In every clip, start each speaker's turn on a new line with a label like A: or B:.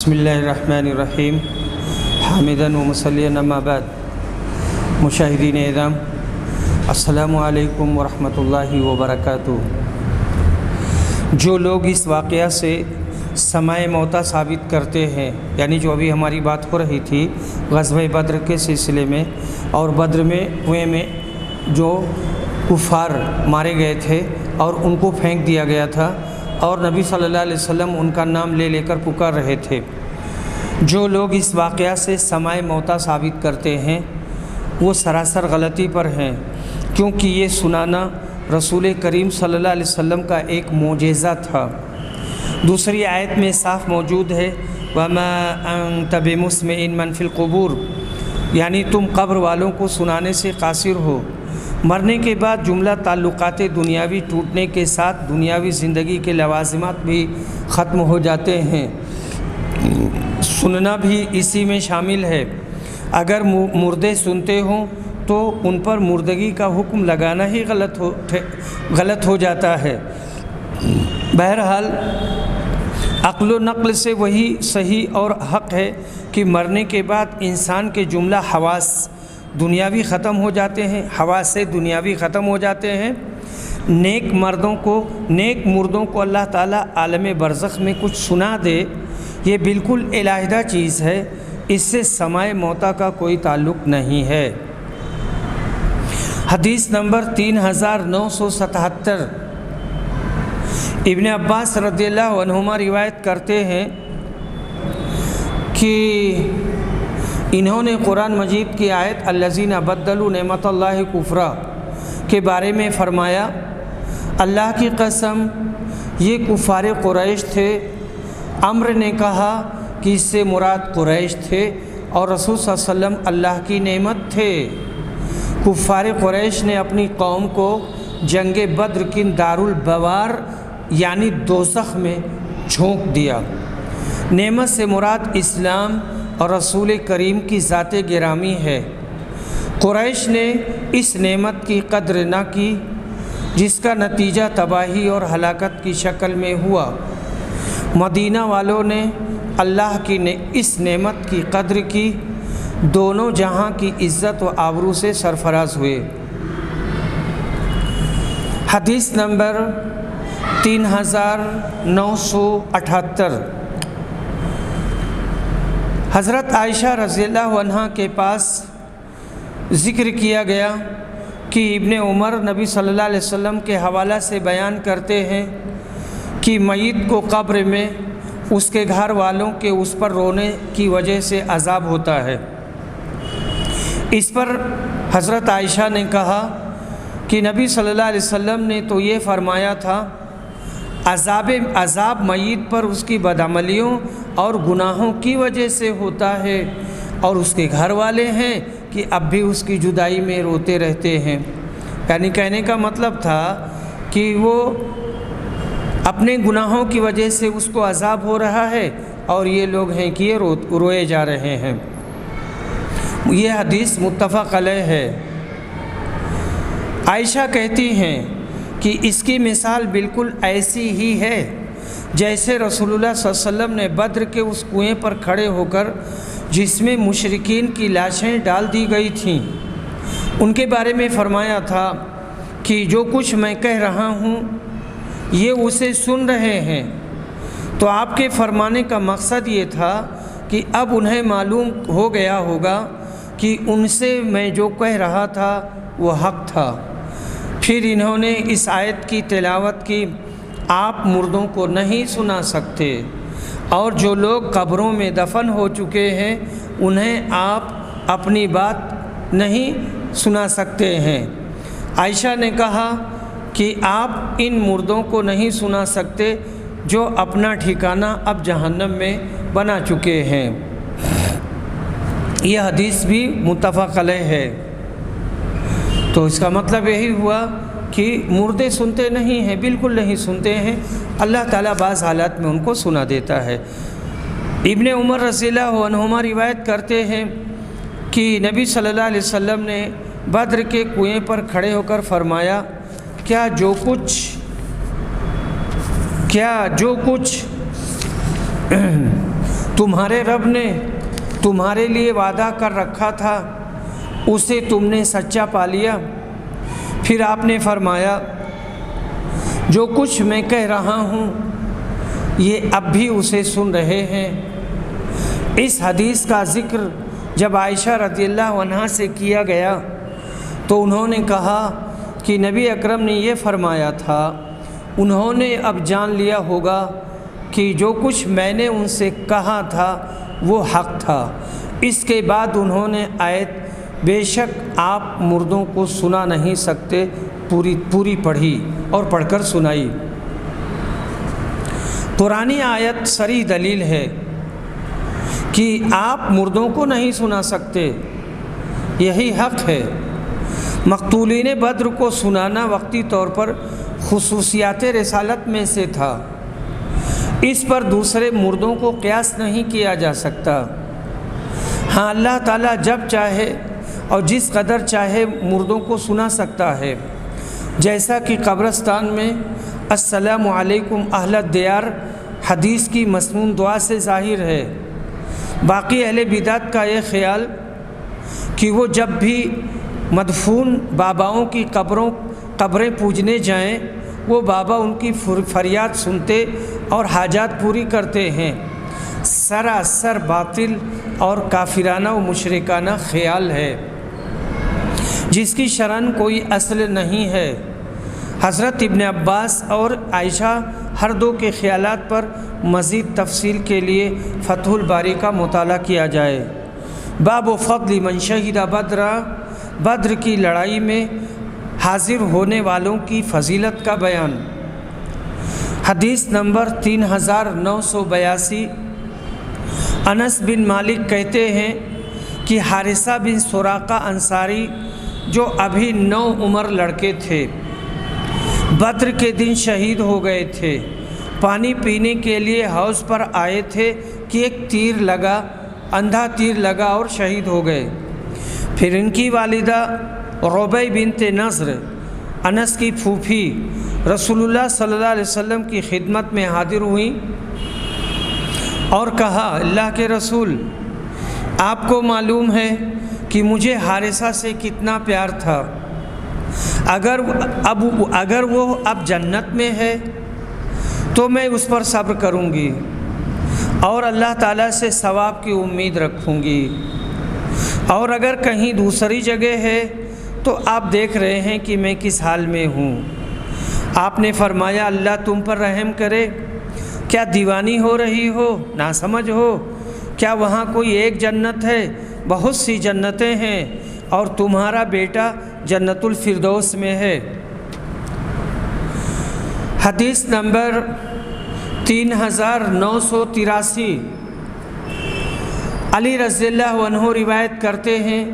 A: بسم اللہ الرحمن الرحیم حامداً و مصلیاً اما بعد۔ مشاہدین اعظام، السلام علیکم ورحمۃ اللہ وبرکاتہ۔ جو لوگ اس واقعہ سے سماع موتا ثابت کرتے ہیں، یعنی جو ابھی ہماری بات ہو رہی تھی غزوہ بدر کے سلسلے میں، اور بدر میں کنویں میں جو کفار مارے گئے تھے اور ان کو پھینک دیا گیا تھا، اور نبی صلی اللہ علیہ وسلم ان کا نام لے لے کر پکار رہے تھے، جو لوگ اس واقعہ سے سماع موتا ثابت کرتے ہیں وہ سراسر غلطی پر ہیں، کیونکہ یہ سنانا رسول کریم صلی اللہ علیہ وسلم کا ایک معجزہ تھا۔ دوسری آیت میں صاف موجود ہے وَمَا أَنْتَ بِمُسْمِعٍ مَنْ فِي الْقُبُورِ، یعنی تم قبر والوں کو سنانے سے قاصر ہو۔ مرنے کے بعد جملہ تعلقات دنیاوی ٹوٹنے کے ساتھ دنیاوی زندگی کے لوازمات بھی ختم ہو جاتے ہیں، سننا بھی اسی میں شامل ہے۔ اگر مردے سنتے ہوں تو ان پر مردگی کا حکم لگانا ہی غلط ہو جاتا ہے۔ بہرحال عقل و نقل سے وہی صحیح اور حق ہے کہ مرنے کے بعد انسان کے جملہ حواس دنیاوی ختم ہو جاتے ہیں، حواس سے دنیاوی ختم ہو جاتے ہیں۔ نیک مردوں کو اللہ تعالیٰ عالم برزخ میں کچھ سنا دے، یہ بالکل علیحدہ چیز ہے، اس سے سماع موتا کا کوئی تعلق نہیں ہے۔ حدیث نمبر 3977، ابن عباس رضی اللہ عنہما روایت کرتے ہیں کہ انہوں نے قرآن مجید کی آیت الذین بدلوا نعمت اللہ کفرا کے بارے میں فرمایا، اللہ کی قسم یہ کفار قریش تھے۔ عمر نے کہا کہ اس سے مراد قریش تھے اور رسول صلی اللہ علیہ وسلم اللہ کی نعمت تھے۔ کفار قریش نے اپنی قوم کو جنگ بدر کی دارالبوار یعنی دوزخ میں جھونک دیا۔ نعمت سے مراد اسلام اور رسول کریم کی ذات گرامی ہے۔ قریش نے اس نعمت کی قدر نہ کی، جس کا نتیجہ تباہی اور ہلاکت کی شکل میں ہوا۔ مدینہ والوں نے اللہ کی اس نعمت کی قدر کی، دونوں جہاں کی عزت و آبرو سے سرفراز ہوئے۔ حدیث نمبر 3978، حضرت عائشہ رضی اللہ عنہ کے پاس ذکر کیا گیا کہ ابن عمر نبی صلی اللہ علیہ وسلم کے حوالہ سے بیان کرتے ہیں کہ میت کو قبر میں اس کے گھر والوں کے اس پر رونے کی وجہ سے عذاب ہوتا ہے۔ اس پر حضرت عائشہ نے کہا کہ نبی صلی اللہ علیہ وسلم نے تو یہ فرمایا تھا، عذاب میت پر اس کی بدعملیوں اور گناہوں کی وجہ سے ہوتا ہے، اور اس کے گھر والے ہیں کہ اب بھی اس کی جدائی میں روتے رہتے ہیں۔ یعنی کہنے کا مطلب تھا کہ وہ اپنے گناہوں کی وجہ سے اس کو عذاب ہو رہا ہے، اور یہ لوگ ہیں کہ یہ روئے جا رہے ہیں۔ یہ حدیث متفق علیہ ہے۔ عائشہ کہتی ہیں کہ اس کی مثال بالکل ایسی ہی ہے جیسے رسول اللہ صلی اللہ علیہ وسلم نے بدر کے اس کنویں پر کھڑے ہو کر جس میں مشرکین کی لاشیں ڈال دی گئی تھیں، ان کے بارے میں فرمایا تھا کہ جو کچھ میں کہہ رہا ہوں یہ اسے سن رہے ہیں۔ تو آپ کے فرمانے کا مقصد یہ تھا کہ اب انہیں معلوم ہو گیا ہوگا کہ ان سے میں جو کہہ رہا تھا وہ حق تھا۔ پھر انہوں نے اس آیت کی تلاوت کی، آپ مردوں کو نہیں سنا سکتے، اور جو لوگ قبروں میں دفن ہو چکے ہیں انہیں آپ اپنی بات نہیں سنا سکتے ہیں۔ عائشہ نے کہا کہ آپ ان مردوں کو نہیں سنا سکتے جو اپنا ٹھکانہ اب جہنم میں بنا چکے ہیں۔ یہ حدیث بھی متفق علیہ ہے۔ تو اس کا مطلب یہی ہوا کہ مردے سنتے نہیں ہیں، بالکل نہیں سنتے ہیں، اللہ تعالیٰ بعض حالات میں ان کو سنا دیتا ہے۔ ابن عمر رضی اللہ عنہما روایت کرتے ہیں کہ نبی صلی اللہ علیہ وسلم نے بدر کے کنویں پر کھڑے ہو کر فرمایا، کیا جو کچھ تمہارے رب نے تمہارے لیے وعدہ کر رکھا تھا اسے تم نے سچا پا لیا؟ پھر آپ نے فرمایا جو کچھ میں کہہ رہا ہوں یہ اب بھی اسے سن رہے ہیں۔ اس حدیث کا ذکر جب عائشہ رضی اللہ عنہا سے کیا گیا تو انہوں نے کہا کہ نبی اکرم نے یہ فرمایا تھا، انہوں نے اب جان لیا ہوگا کہ جو کچھ میں نے ان سے کہا تھا وہ حق تھا۔ اس کے بعد انہوں نے آیت بے شک آپ مردوں کو سنا نہیں سکتے پوری پڑھی اور پڑھ کر سنائی۔ قرآنی آیت صریح دلیل ہے کہ آپ مردوں کو نہیں سنا سکتے، یہی حق ہے۔ مقتولین بدر کو سنانا وقتی طور پر خصوصیات رسالت میں سے تھا، اس پر دوسرے مردوں کو قیاس نہیں کیا جا سکتا۔ ہاں اللہ تعالیٰ جب چاہے اور جس قدر چاہے مردوں کو سنا سکتا ہے، جیسا کہ قبرستان میں السلام علیکم اہل الدیار حدیث کی مسنون دعا سے ظاہر ہے۔ باقی اہل بدعت کا یہ خیال کہ وہ جب بھی مدفون باباؤں کی قبریں پوجنے جائیں وہ بابا ان کی فریاد سنتے اور حاجات پوری کرتے ہیں، سراسر باطل اور کافرانہ و مشرکانہ خیال ہے جس کی شرعاً کوئی اصل نہیں ہے۔ حضرت ابن عباس اور عائشہ ہر دو کے خیالات پر مزید تفصیل کے لیے فتح الباری کا مطالعہ کیا جائے۔ باب فضل من شہد بدر کی لڑائی میں حاضر ہونے والوں کی فضیلت کا بیان۔ حدیث نمبر 3982۔ انس بن مالک کہتے ہیں کہ حارثہ بن سراقہ انصاری جو ابھی 9 عمر لڑکے تھے بدر کے دن شہید ہو گئے تھے۔ پانی پینے کے لیے حوض پر آئے تھے کہ ایک اندھا تیر لگا اور شہید ہو گئے۔ پھر ان کی والدہ ربیع بنت نضر انس کی پھوپھی رسول اللہ صلی اللہ علیہ وسلم کی خدمت میں حاضر ہوئیں اور کہا اللہ کے رسول، آپ کو معلوم ہے کہ مجھے حارثہ سے کتنا پیار تھا، اگر وہ اب جنت میں ہے تو میں اس پر صبر کروں گی اور اللہ تعالیٰ سے ثواب کی امید رکھوں گی، اور اگر کہیں دوسری جگہ ہے تو آپ دیکھ رہے ہیں کہ میں کس حال میں ہوں۔ آپ نے فرمایا اللہ تم پر رحم کرے، کیا دیوانی ہو رہی ہو، ناسمجھ ہو؟ کیا وہاں کوئی ایک جنت ہے؟ بہت سی جنتیں ہیں اور تمہارا بیٹا جنت الفردوس میں ہے۔ حدیث نمبر 3983۔ علی رضی اللہ عنہ روایت کرتے ہیں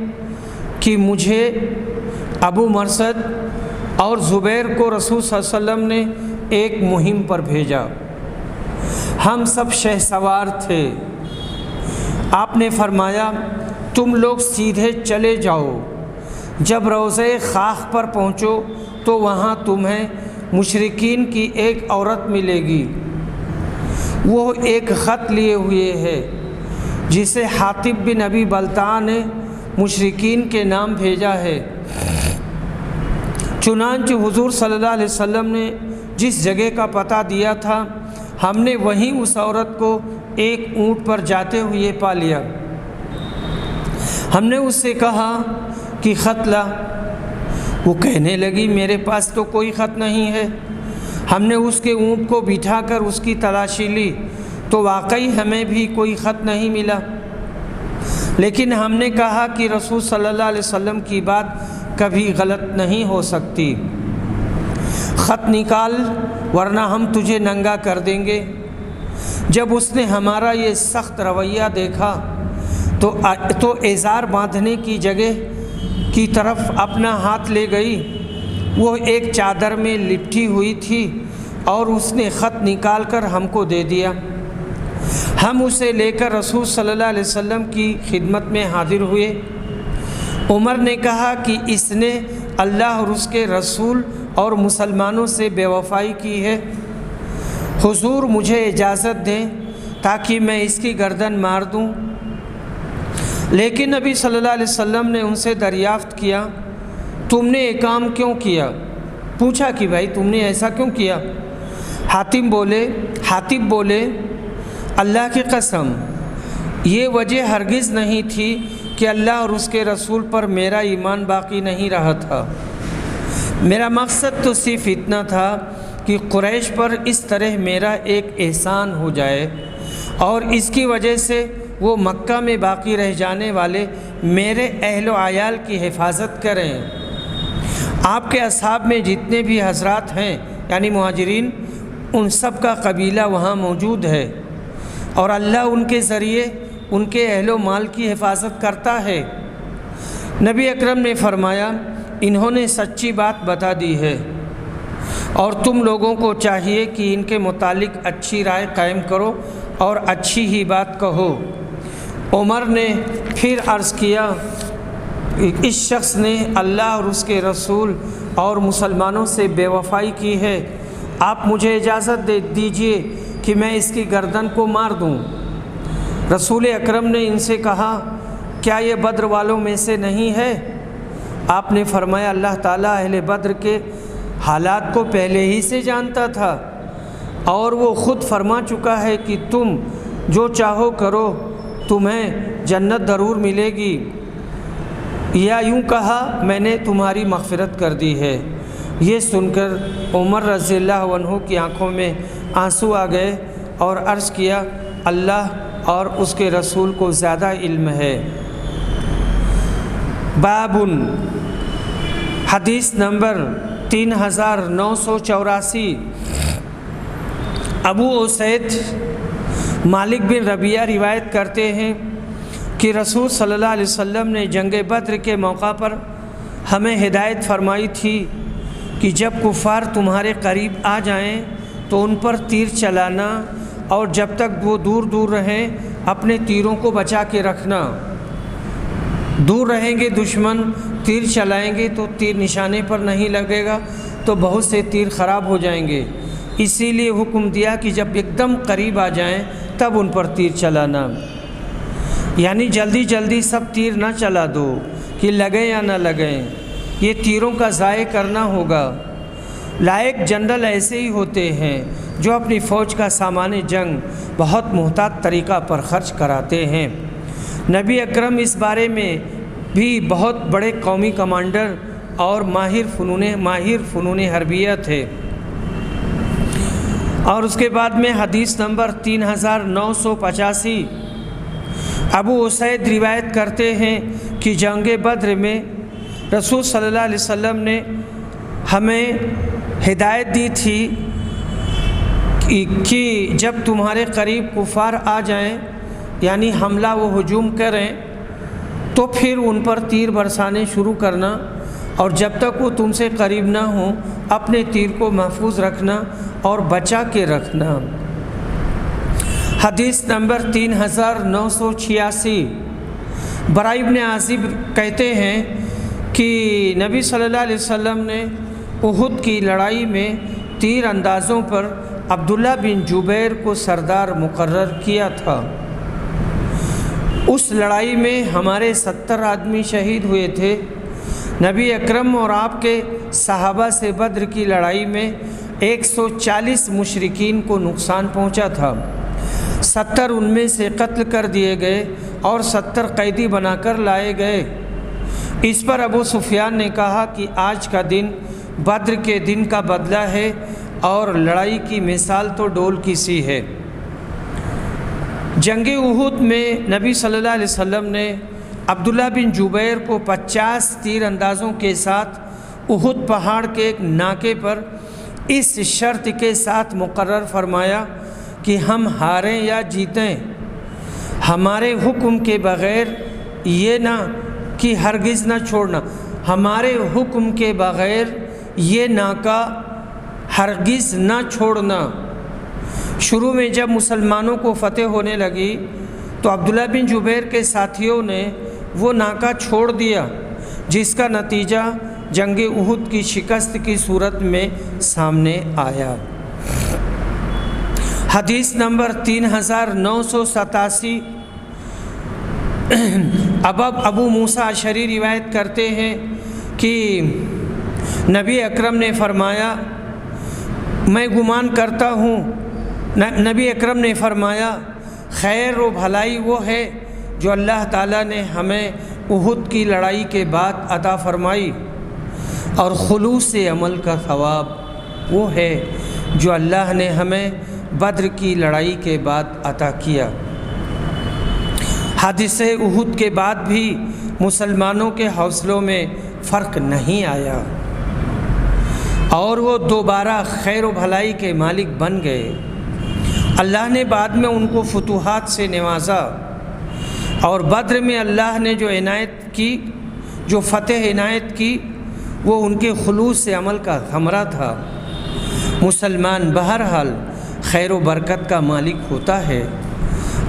A: کہ مجھے ابو مرثد اور زبیر کو رسول صلی اللہ علیہ وسلم نے ایک مہم پر بھیجا، ہم سب شہ سوار تھے۔ آپ نے فرمایا تم لوگ سیدھے چلے جاؤ، جب روضہ خاک پر پہنچو تو وہاں تمہیں مشرکین کی ایک عورت ملے گی، وہ ایک خط لیے ہوئے ہے جسے حاطب بن ابی بلتع نے مشرکین کے نام بھیجا ہے۔ چنانچہ حضور صلی اللہ علیہ وسلم نے جس جگہ کا پتہ دیا تھا ہم نے وہیں اس عورت کو ایک اونٹ پر جاتے ہوئے پا لیا۔ ہم نے اس سے کہا کہ خط لا، وہ کہنے لگی میرے پاس تو کوئی خط نہیں ہے۔ ہم نے اس کے اونٹ کو بٹھا کر اس کی تلاشی لی تو واقعی ہمیں بھی کوئی خط نہیں ملا، لیکن ہم نے کہا کہ رسول صلی اللہ علیہ وسلم کی بات کبھی غلط نہیں ہو سکتی، خط نکال ورنہ ہم تجھے ننگا کر دیں گے۔ جب اس نے ہمارا یہ سخت رویہ دیکھا تو ازار باندھنے کی جگہ کی طرف اپنا ہاتھ لے گئی، وہ ایک چادر میں لپٹی ہوئی تھی اور اس نے خط نکال کر ہم کو دے دیا۔ ہم اسے لے کر رسول صلی اللہ علیہ وسلم کی خدمت میں حاضر ہوئے۔ عمر نے کہا کہ اس نے اللہ اور اس کے رسول اور مسلمانوں سے بے وفائی کی ہے، حضور مجھے اجازت دیں تاکہ میں اس کی گردن مار دوں۔ لیکن نبی صلی اللہ علیہ وسلم نے ان سے دریافت کیا تم نے یہ کام کیوں کیا؟ پوچھا کہ بھائی تم نے ایسا کیوں کیا؟ حاتب بولے اللہ کی قسم یہ وجہ ہرگز نہیں تھی کہ اللہ اور اس کے رسول پر میرا ایمان باقی نہیں رہا تھا، میرا مقصد تو صرف اتنا تھا کہ قریش پر اس طرح میرا ایک احسان ہو جائے اور اس کی وجہ سے وہ مکہ میں باقی رہ جانے والے میرے اہل و عیال کی حفاظت کریں۔ آپ کے اصحاب میں جتنے بھی حضرات ہیں یعنی مہاجرین، ان سب کا قبیلہ وہاں موجود ہے اور اللہ ان کے ذریعے ان کے اہل و مال کی حفاظت کرتا ہے۔ نبی اکرم نے فرمایا انہوں نے سچی بات بتا دی ہے اور تم لوگوں کو چاہیے کہ ان کے متعلق اچھی رائے قائم کرو اور اچھی ہی بات کہو۔ عمر نے پھر عرض کیا اس شخص نے اللہ اور اس کے رسول اور مسلمانوں سے بے وفائی کی ہے، آپ مجھے اجازت دے دیجئے کہ میں اس کی گردن کو مار دوں۔ رسول اکرم نے ان سے کہا کیا یہ بدر والوں میں سے نہیں ہے؟ آپ نے فرمایا اللہ تعالیٰ اہل بدر کے حالات کو پہلے ہی سے جانتا تھا اور وہ خود فرما چکا ہے کہ تم جو چاہو کرو تمہیں جنت ضرور ملے گی، یا یوں کہا میں نے تمہاری مغفرت کر دی ہے۔ یہ سن کر عمر رضی اللہ عنہ کی آنکھوں میں آنسو آ گئے اور عرض کیا اللہ اور اس کے رسول کو زیادہ علم ہے۔ بابن حدیث نمبر 3984۔ ابو اسید مالک بن ربیعہ روایت کرتے ہیں کہ رسول صلی اللہ علیہ وسلم نے جنگ بدر کے موقع پر ہمیں ہدایت فرمائی تھی کہ جب کفار تمہارے قریب آ جائیں تو ان پر تیر چلانا اور جب تک وہ دور دور رہیں اپنے تیروں کو بچا کے رکھنا۔ دور رہیں گے دشمن، تیر چلائیں گے تو تیر نشانے پر نہیں لگے گا تو بہت سے تیر خراب ہو جائیں گے، اسی لیے حکم دیا کہ جب ایک دم قریب آ جائیں تب ان پر تیر چلانا، یعنی جلدی جلدی سب تیر نہ چلا دو کہ لگیں یا نہ لگیں، یہ تیروں کا ضائع کرنا ہوگا۔ لائق جنرل ایسے ہی ہوتے ہیں جو اپنی فوج کا سامان جنگ بہت محتاط طریقہ پر خرچ کراتے ہیں۔ نبی اکرم اس بارے میں بھی بہت بڑے قومی کمانڈر اور ماہر فنون حربیہ تھے۔ اور اس کے بعد میں حدیث نمبر 3985۔ ابو اسید روایت کرتے ہیں کہ جنگ بدر میں رسول صلی اللہ علیہ وسلم نے ہمیں ہدایت دی تھی کہ جب تمہارے قریب کفار آ جائیں یعنی حملہ و ہجوم کریں تو پھر ان پر تیر برسانے شروع کرنا اور جب تک وہ تم سے قریب نہ ہوں اپنے تیر کو محفوظ رکھنا اور بچا کے رکھنا۔ حدیث نمبر 3986۔ براء بن عازب کہتے ہیں کہ نبی صلی اللہ علیہ وسلم نے احد کی لڑائی میں تیر اندازوں پر عبداللہ بن جبیر کو سردار مقرر کیا تھا۔ اس لڑائی میں ہمارے 70 آدمی شہید ہوئے تھے۔ نبی اکرم اور آپ کے صحابہ سے بدر کی لڑائی میں 140 مشرکین کو نقصان پہنچا تھا، 70 ان میں سے قتل کر دیے گئے اور 70 قیدی بنا کر لائے گئے۔ اس پر ابو سفیان نے کہا کہ آج کا دن بدر کے دن کا بدلہ ہے اور لڑائی کی مثال تو ڈول کی سی ہے۔ جنگ احد میں نبی صلی اللہ علیہ وسلم نے عبداللہ بن جبیر کو 50 تیر اندازوں کے ساتھ احد پہاڑ کے ایک ناکے پر اس شرط کے ساتھ مقرر فرمایا کہ ہم ہاریں یا جیتیں ہمارے حکم کے بغیر یہ نہ کہ ہرگز نہ چھوڑنا، ہمارے حکم کے بغیر یہ ناکہ ہرگز نہ چھوڑنا۔ شروع میں جب مسلمانوں کو فتح ہونے لگی تو عبداللہ بن جبیر کے ساتھیوں نے وہ ناکہ چھوڑ دیا، جس کا نتیجہ جنگ احد کی شکست کی صورت میں سامنے آیا۔ حدیث نمبر 3987 ابو موسیٰ اشعری روایت کرتے ہیں کہ نبی اکرم نے فرمایا، میں گمان کرتا ہوں، نبی اکرم نے فرمایا خیر و بھلائی وہ ہے جو اللہ تعالیٰ نے ہمیں احد کی لڑائی کے بعد عطا فرمائی، اور خلوص عمل کا ثواب وہ ہے جو اللہ نے ہمیں بدر کی لڑائی کے بعد عطا کیا۔ حادثہ احد کے بعد بھی مسلمانوں کے حوصلوں میں فرق نہیں آیا اور وہ دوبارہ خیر و بھلائی کے مالک بن گئے۔ اللہ نے بعد میں ان کو فتوحات سے نوازا، اور بدر میں اللہ نے جو عنایت کی، جو فتح عنایت کی، وہ ان کے خلوص سے عمل کا ثمرہ تھا۔ مسلمان بہرحال خیر و برکت کا مالک ہوتا ہے،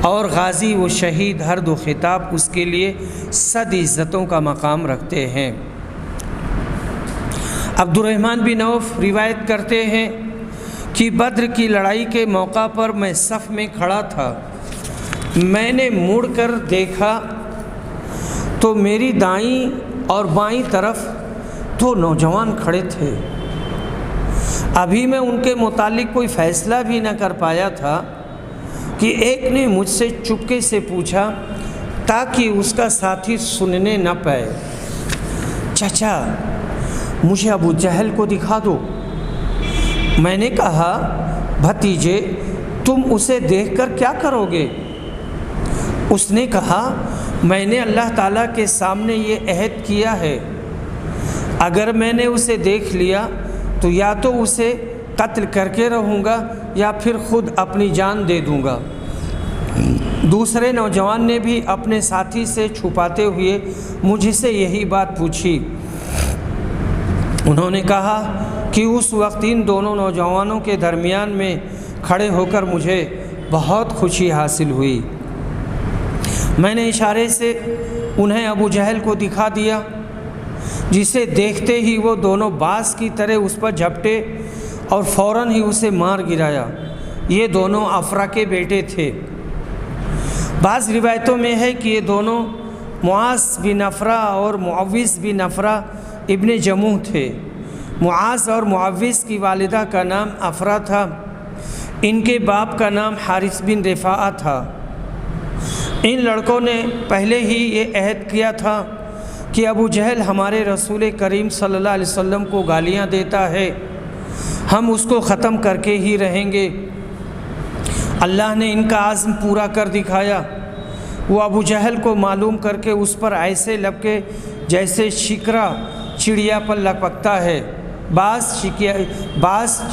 A: اور غازی و شہید ہر دو خطاب اس کے لیے 100 عزتوں کا مقام رکھتے ہیں۔ عبد الرحمن بن عوف روایت کرتے ہیں کہ بدر کی لڑائی کے موقع پر میں صف میں کھڑا تھا، میں نے مڑ کر دیکھا تو میری دائیں اور بائیں طرف 2 نوجوان کھڑے تھے۔ ابھی میں ان کے متعلق کوئی فیصلہ بھی نہ کر پایا تھا کہ ایک نے مجھ سے چپکے سے پوچھا تاکہ اس کا ساتھی سننے نہ پائے، چچا مجھے ابو جہل کو دکھا دو۔ میں نے کہا بھتیجے تم اسے دیکھ کر کیا کرو گے؟ اس نے کہا میں نے اللہ تعالیٰ کے سامنے یہ عہد کیا ہے، اگر میں نے اسے دیکھ لیا تو یا تو اسے قتل کر کے رہوں گا یا پھر خود اپنی جان دے دوں گا۔ دوسرے نوجوان نے بھی اپنے ساتھی سے چھپاتے ہوئے مجھ سے یہی بات پوچھی۔ انہوں نے کہا کہ اس وقت ان دونوں نوجوانوں کے درمیان میں کھڑے ہو کر مجھے بہت خوشی حاصل ہوئی۔ میں نے اشارے سے انہیں ابو جہل کو دکھا دیا، جسے دیکھتے ہی وہ دونوں باز کی طرح اس پر جھپٹے اور فوراً ہی اسے مار گرایا۔ یہ دونوں افرا کے بیٹے تھے۔ بعض روایتوں میں ہے کہ یہ دونوں معاذ بن افرا اور معوذ بن افرا ابن جموح تھے۔ معاذ اور معوذ کی والدہ کا نام افرا تھا، ان کے باپ کا نام حارث بن رفاعہ تھا۔ ان لڑکوں نے پہلے ہی یہ عہد کیا تھا کہ ابو جہل ہمارے رسول کریم صلی اللہ علیہ وسلم کو گالیاں دیتا ہے، ہم اس کو ختم کر کے ہی رہیں گے۔ اللہ نے ان کا عزم پورا کر دکھایا۔ وہ ابو جہل کو معلوم کر کے اس پر ایسے لپکے جیسے شکرا چڑیا پر لپکتا ہے، باز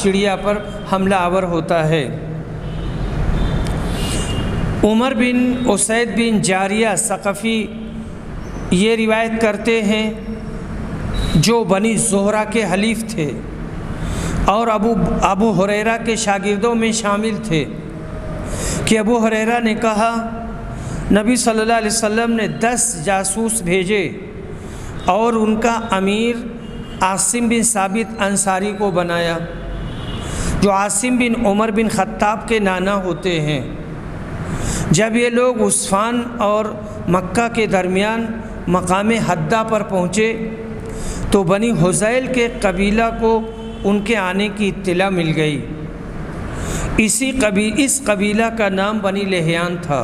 A: چڑیا پر حملہ آور ہوتا ہے۔ عمر بن اسید بن جاریہ ثقفی یہ روایت کرتے ہیں، جو بنی زہرہ کے حلیف تھے اور ابو ہریرہ کے شاگردوں میں شامل تھے، کہ ابو ہریرہ نے کہا نبی صلی اللہ علیہ وسلم نے 10 جاسوس بھیجے اور ان کا امیر عاصم بن ثابت انصاری کو بنایا، جو عاصم بن عمر بن خطاب کے نانا ہوتے ہیں۔ جب یہ لوگ عصفان اور مکہ کے درمیان مقام حدہ پر پہنچے تو بنی حذیل کے قبیلہ کو ان کے آنے کی اطلاع مل گئی۔ اس قبیلہ کا نام بنی لحیان تھا۔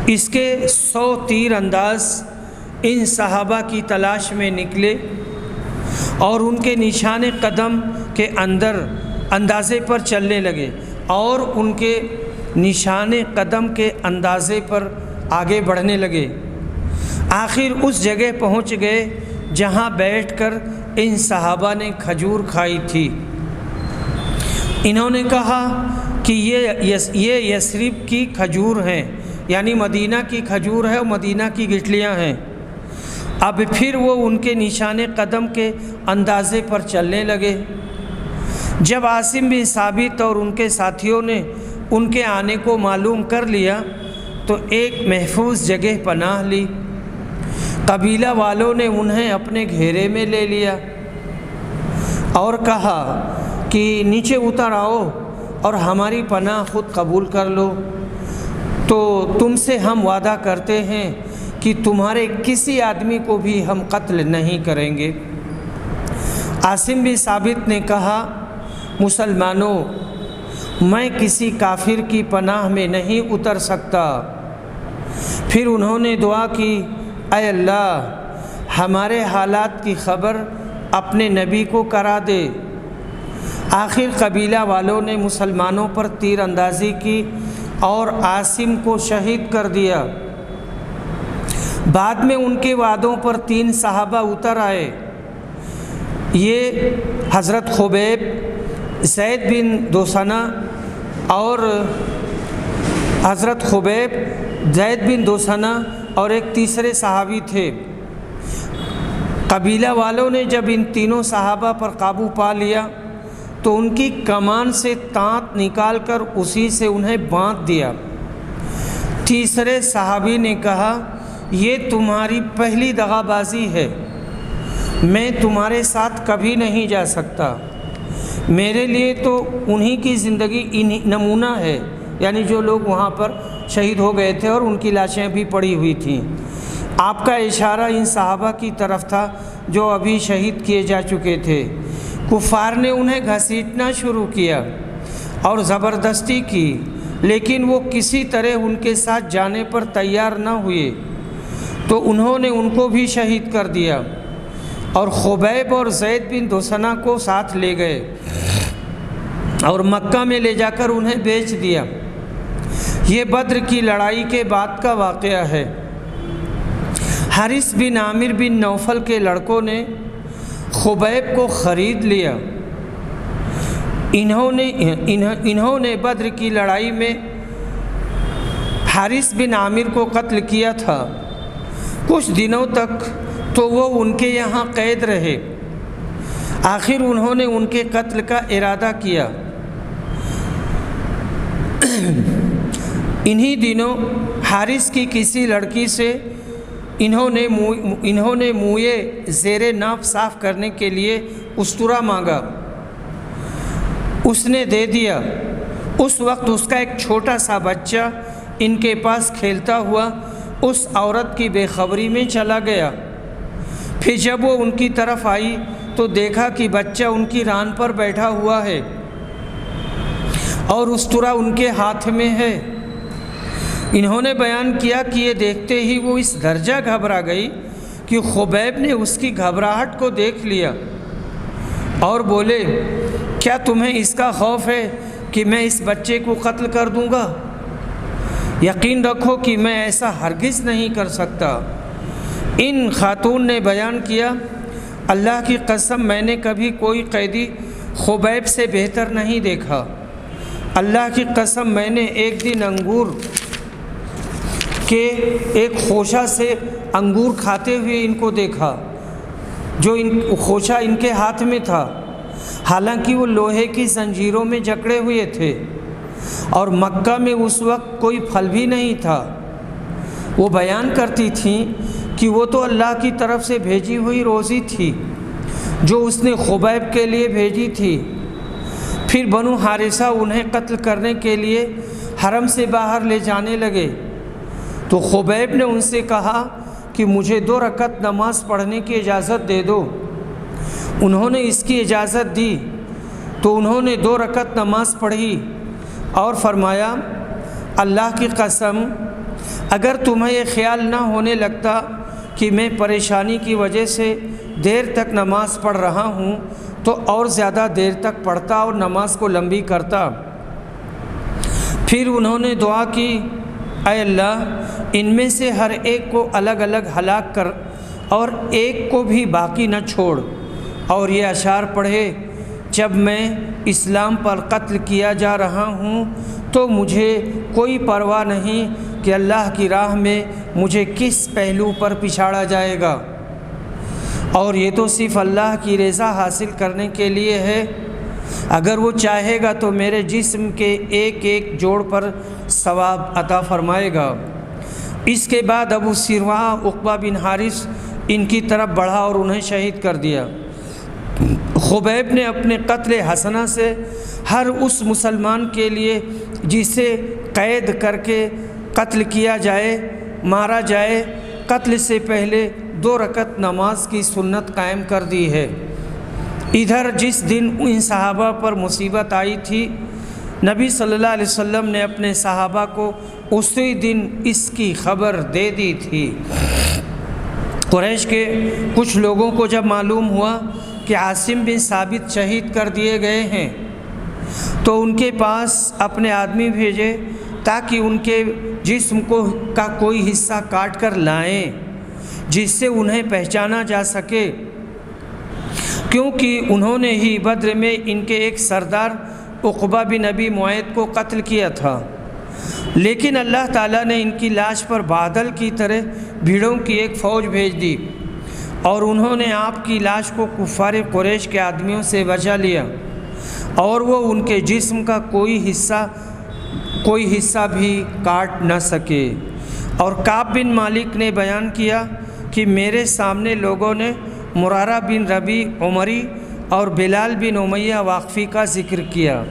A: اس کے 100 تیر انداز ان صحابہ کی تلاش میں نکلے اور ان کے نشان قدم کے اندازے پر چلنے لگے اور ان کے نشان قدم کے اندازے پر آگے بڑھنے لگے۔ آخر اس جگہ پہنچ گئے جہاں بیٹھ کر ان صحابہ نے کھجور کھائی تھی۔ انہوں نے کہا کہ یہ یثرب کی کھجور ہیں، یعنی مدینہ کی کھجور ہے اور مدینہ کی گٹھلیاں ہیں۔ اب پھر وہ ان کے نشان قدم کے اندازے پر چلنے لگے۔ جب عاصم بن ثابت اور ان کے ساتھیوں نے ان کے آنے کو معلوم کر لیا تو ایک محفوظ جگہ پناہ لی۔ قبیلہ والوں نے انہیں اپنے گھیرے میں لے لیا اور کہا کہ نیچے اتر آؤ اور ہماری پناہ خود قبول کر لو، تو تم سے ہم وعدہ کرتے ہیں کہ تمہارے کسی آدمی کو بھی ہم قتل نہیں کریں گے۔ عاصم بن ثابت نے کہا، مسلمانوں، میں کسی کافر کی پناہ میں نہیں اتر سکتا۔ پھر انہوں نے دعا کی، اے اللہ ہمارے حالات کی خبر اپنے نبی کو کرا دے۔ آخر قبیلہ والوں نے مسلمانوں پر تیر اندازی کی اور عاصم کو شہید کر دیا۔ بعد میں ان کے وعدوں پر 3 صحابہ اتر آئے، یہ حضرت خبیب، زید بن دوسنہ اور حضرت خبیب، زید بن دوسنہ اور ایک تیسرے صحابی تھے۔ قبیلہ والوں نے جب ان تینوں صحابہ پر قابو پا لیا تو ان کی کمان سے تانت نکال کر اسی سے انہیں باندھ دیا۔ تیسرے صحابی نے کہا، یہ تمہاری پہلی دغا بازی ہے، میں تمہارے ساتھ کبھی نہیں جا سکتا۔ میرے لیے تو انہی کی زندگی نمونہ ہے، یعنی جو لوگ وہاں پر شہید ہو گئے تھے اور ان کی لاشیں بھی پڑی ہوئی تھیں۔ آپ کا اشارہ ان صحابہ کی طرف تھا جو ابھی شہید کیے جا چکے تھے۔ کفار نے انہیں گھسیٹنا شروع کیا اور زبردستی کی، لیکن وہ کسی طرح ان کے ساتھ جانے پر تیار نہ ہوئے، تو انہوں نے ان کو بھی شہید کر دیا اور خبیب اور زید بن دوسنہ کو ساتھ لے گئے اور مکہ میں لے جا کر انہیں بیچ دیا۔ یہ بدر کی لڑائی کے بعد کا واقعہ ہے۔ حارث بن عامر بن نوفل کے لڑکوں نے خبیب کو خرید لیا۔ انہوں نے بدر کی لڑائی میں حارث بن عامر کو قتل کیا تھا۔ کچھ دنوں تک تو وہ ان کے یہاں قید رہے، آخر انہوں نے ان کے قتل کا ارادہ کیا۔ انہی دنوں حارث کی کسی لڑکی سے انہوں نے منہ زیر ناف صاف کرنے کے لیے استرا مانگا، اس نے دے دیا۔ اس وقت اس کا ایک چھوٹا سا بچہ ان کے پاس کھیلتا ہوا اس عورت کی بے خبری میں چلا گیا۔ پھر جب وہ ان کی طرف آئی تو دیکھا کہ بچہ ان کی ران پر بیٹھا ہوا ہے اور استرا ان کے ہاتھ میں ہے۔ انہوں نے بیان کیا کہ یہ دیکھتے ہی وہ اس درجہ گھبرا گئی کہ خبیب نے اس کی گھبراہٹ کو دیکھ لیا اور بولے، کیا تمہیں اس کا خوف ہے کہ میں اس بچے کو قتل کر دوں گا؟ یقین رکھو کہ میں ایسا ہرگز نہیں کر سکتا۔ ان خاتون نے بیان کیا، اللہ کی قسم میں نے کبھی کوئی قیدی خبیب سے بہتر نہیں دیکھا۔ اللہ کی قسم میں نے ایک دن انگور کے ایک خوشہ سے انگور کھاتے ہوئے ان کو دیکھا، جو خوشہ ان کے ہاتھ میں تھا، حالانکہ وہ لوہے کی زنجیروں میں جکڑے ہوئے تھے اور مکہ میں اس وقت کوئی پھل بھی نہیں تھا۔ وہ بیان کرتی تھیں کہ وہ تو اللہ کی طرف سے بھیجی ہوئی روزی تھی جو اس نے خبیب کے لیے بھیجی تھی۔ پھر بنو حارثہ انہیں قتل کرنے کے لیے حرم سے باہر لے جانے لگے تو خبیب نے ان سے کہا کہ مجھے 2 رکعت نماز پڑھنے کی اجازت دے دو۔ انہوں نے اس کی اجازت دی تو انہوں نے 2 رکعت نماز پڑھی اور فرمایا، اللہ کی قسم اگر تمہیں یہ خیال نہ ہونے لگتا کہ میں پریشانی کی وجہ سے دیر تک نماز پڑھ رہا ہوں تو اور زیادہ دیر تک پڑھتا اور نماز کو لمبی کرتا۔ پھر انہوں نے دعا کی، اے اللہ ان میں سے ہر ایک کو الگ الگ ہلاک کر اور ایک کو بھی باقی نہ چھوڑ۔ اور یہ اشعار پڑھے، جب میں اسلام پر قتل کیا جا رہا ہوں تو مجھے کوئی پرواہ نہیں کہ اللہ کی راہ میں مجھے کس پہلو پر پچھاڑا جائے گا، اور یہ تو صرف اللہ کی رضا حاصل کرنے کے لیے ہے۔ اگر وہ چاہے گا تو میرے جسم کے ایک ایک جوڑ پر ثواب عطا فرمائے گا۔ اس کے بعد ابو سرواہ عقبہ بن حارث ان کی طرف بڑھا اور انہیں شہید کر دیا۔ خبیب نے اپنے قتل حسنہ سے ہر اس مسلمان کے لیے جسے قید کر کے قتل کیا جائے، مارا جائے، قتل سے پہلے 2 رکعت نماز کی سنت قائم کر دی ہے۔ ادھر جس دن ان صحابہ پر مصیبت آئی تھی، نبی صلی اللہ علیہ وسلم نے اپنے صحابہ کو اسی دن اس کی خبر دے دی تھی۔ قریش کے کچھ لوگوں کو جب معلوم ہوا کہ عاصم بن ثابت شہید کر دیے گئے ہیں تو ان کے پاس اپنے آدمی بھیجے تاکہ ان کے جسم کا کوئی حصہ کاٹ کر لائیں جس سے انہیں پہچانا جا سکے، کیونکہ انہوں نے ہی بدر میں ان کے ایک سردار عقبہ بن ابی معیط کو قتل کیا تھا۔ لیکن اللہ تعالیٰ نے ان کی لاش پر بادل کی طرح بھیڑوں کی ایک فوج بھیج دی اور انہوں نے آپ کی لاش کو کفار قریش کے آدمیوں سے بچا لیا اور وہ ان کے جسم کا کوئی حصہ بھی کاٹ نہ سکے۔ اور کعب بن مالک نے بیان کیا کہ میرے سامنے لوگوں نے مرارہ بن ربیع عمری اور بلال بن امیہ واقفی کا ذکر کیا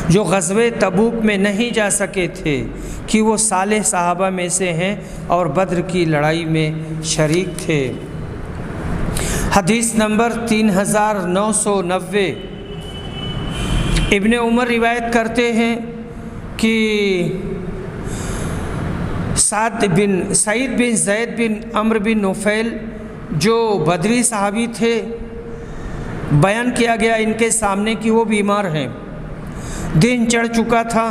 A: جو غزوہ تبوک میں نہیں جا سکے تھے کہ وہ صالح صحابہ میں سے ہیں اور بدر کی لڑائی میں شریک تھے۔ حدیث نمبر 3990۔ ابن عمر روایت کرتے ہیں کہ سعید بن زید بن عمرو بن نفیل جو بدری صحابی تھے، بیان کیا گیا ان کے سامنے کہ وہ بیمار ہیں، دن چڑھ چکا تھا۔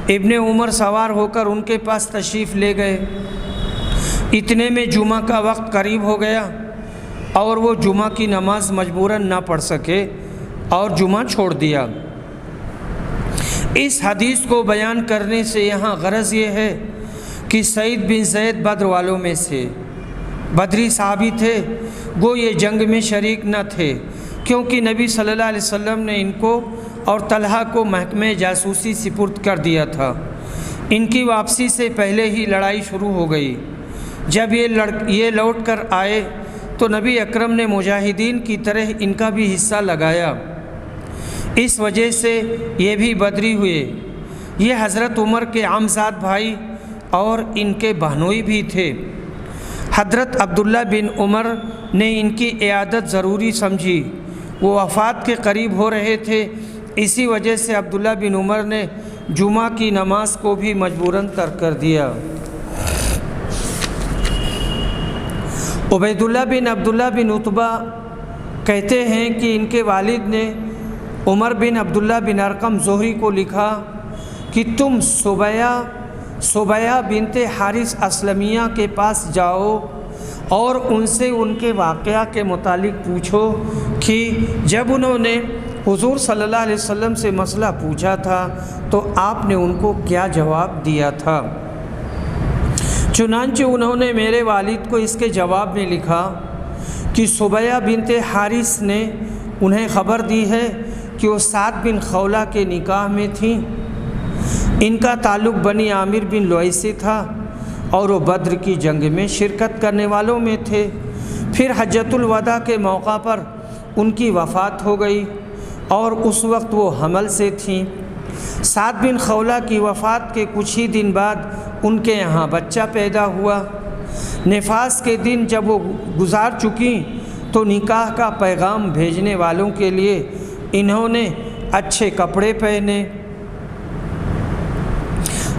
A: ابن عمر سوار ہو کر ان کے پاس تشریف لے گئے۔ اتنے میں جمعہ کا وقت قریب ہو گیا اور وہ جمعہ کی نماز مجبوراً نہ پڑھ سکے اور جمعہ چھوڑ دیا۔ اس حدیث کو بیان کرنے سے یہاں غرض یہ ہے کہ سعید بن زید بدر والوں میں سے بدری صحابی تھے، گو یہ جنگ میں شریک نہ تھے کیونکہ نبی صلی اللہ علیہ وسلم نے ان کو اور طلحہ کو محکمہ جاسوسی سپرد کر دیا تھا۔ ان کی واپسی سے پہلے ہی لڑائی شروع ہو گئی۔ جب یہ لوٹ کر آئے تو نبی اکرم نے مجاہدین کی طرح ان کا بھی حصہ لگایا، اس وجہ سے یہ بھی بدری ہوئے۔ یہ حضرت عمر کے عمزاد بھائی اور ان کے بہنوئی بھی تھے۔ حضرت عبداللہ بن عمر نے ان کی عیادت ضروری سمجھی، وہ وفات کے قریب ہو رہے تھے، اسی وجہ سے عبداللہ بن عمر نے جمعہ کی نماز کو بھی مجبوراً ترک کر دیا۔ عبیداللہ بن عبداللہ بن عتبہ کہتے ہیں کہ ان کے والد نے عمر بن عبداللہ بن ارقم زہری کو لکھا کہ تم صبیہ بنت حارث اسلمیہ کے پاس جاؤ اور ان سے ان کے واقعہ کے متعلق پوچھو کہ جب انہوں نے حضور صلی اللہ علیہ وسلم سے مسئلہ پوچھا تھا تو آپ نے ان کو کیا جواب دیا تھا۔ چنانچہ انہوں نے میرے والد کو اس کے جواب میں لکھا کہ صبیہ بنت حارث نے انہیں خبر دی ہے کہ وہ سعد بن خولہ کے نکاح میں تھیں، ان کا تعلق بنی عامر بن لوئی سے تھا اور وہ بدر کی جنگ میں شرکت کرنے والوں میں تھے۔ پھر حجۃ الوداع کے موقع پر ان کی وفات ہو گئی اور اس وقت وہ حمل سے تھیں۔ سعد بن خولہ کی وفات کے کچھ ہی دن بعد ان کے یہاں بچہ پیدا ہوا۔ نفاس کے دن جب وہ گزار چکیں تو نکاح کا پیغام بھیجنے والوں کے لیے انہوں نے اچھے کپڑے پہنے۔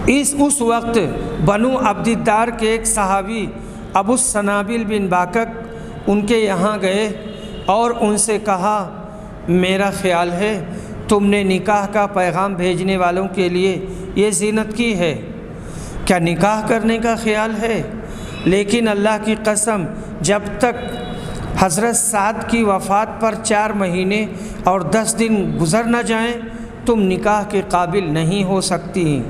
A: اس وقت بنو عبد الدار کے ایک صحابی ابو السنابل بن باکک ان کے یہاں گئے اور ان سے کہا، میرا خیال ہے تم نے نکاح کا پیغام بھیجنے والوں کے لیے یہ زینت کی ہے، کیا نکاح کرنے کا خیال ہے؟ لیکن اللہ کی قسم جب تک حضرت سعد کی وفات پر 4 مہینے اور 10 دن گزر نہ جائیں تم نکاح کے قابل نہیں ہو سکتی۔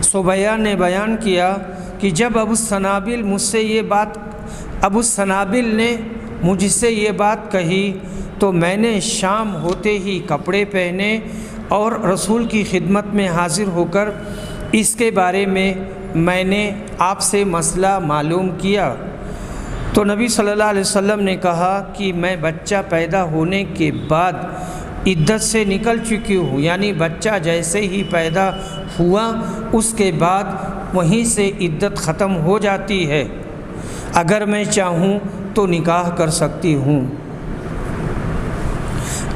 A: صبیہ نے بیان کیا کہ جب ابو السنابل نے مجھ سے یہ بات کہی تو میں نے شام ہوتے ہی کپڑے پہنے اور رسول کی خدمت میں حاضر ہو کر اس کے بارے میں نے آپ سے مسئلہ معلوم کیا۔ تو نبی صلی اللہ علیہ وسلم نے کہا کہ میں بچہ پیدا ہونے کے بعد عدت سے نکل چکی ہوں، یعنی بچہ جیسے ہی پیدا ہوا اس کے بعد وہیں سے عدت ختم ہو جاتی ہے، اگر میں چاہوں تو نکاح کر سکتی ہوں۔